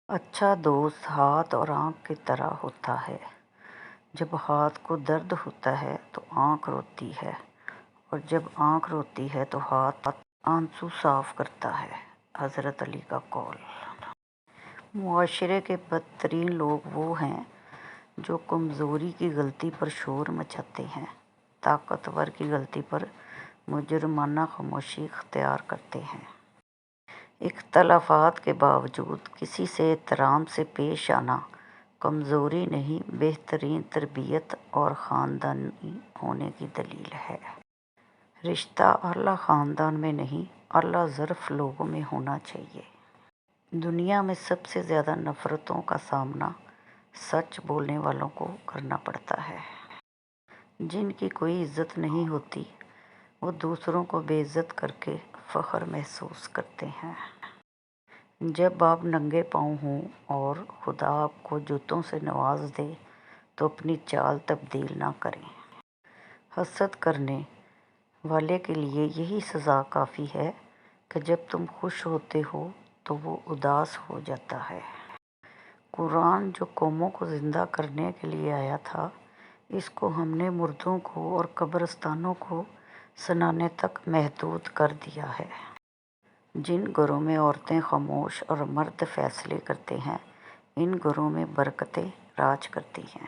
اچھا دوست ہاتھ اور آنکھ کی طرح ہوتا ہے۔ جب ہاتھ کو درد ہوتا ہے تو آنکھ روتی ہے، اور جب آنکھ روتی ہے تو ہاتھ آنسو صاف کرتا ہے۔ حضرت علی کا قول۔ معاشرے کے بدترین لوگ وہ ہیں جو کمزوری کی غلطی پر شور مچاتے ہیں، طاقتور کی غلطی پر مجرمانہ خاموشی اختیار کرتے ہیں۔ اختلافات کے باوجود کسی سے احترام سے پیش آنا کمزوری نہیں، بہترین تربیت اور خاندانی ہونے کی دلیل ہے۔ رشتہ اعلیٰ خاندان میں نہیں، اعلیٰ ظرف لوگوں میں ہونا چاہیے۔ دنیا میں سب سے زیادہ نفرتوں کا سامنا سچ بولنے والوں کو کرنا پڑتا ہے۔ جن کی کوئی عزت نہیں ہوتی وہ دوسروں کو بے عزت کر کے فخر محسوس کرتے ہیں۔ جب آپ ننگے پاؤں ہوں اور خدا آپ کو جوتوں سے نواز دے تو اپنی چال تبدیل نہ کریں۔ حسد کرنے والے کے لیے یہی سزا کافی ہے کہ جب تم خوش ہوتے ہو تو وہ اداس ہو جاتا ہے۔ قرآن جو قوموں کو زندہ کرنے کے لیے آیا تھا، اس کو ہم نے مردوں کو اور قبرستانوں کو سنانے تک محدود کر دیا ہے۔ جن گھروں میں عورتیں خاموش اور مرد فیصلے کرتے ہیں، ان گھروں میں برکتیں راج کرتی ہیں۔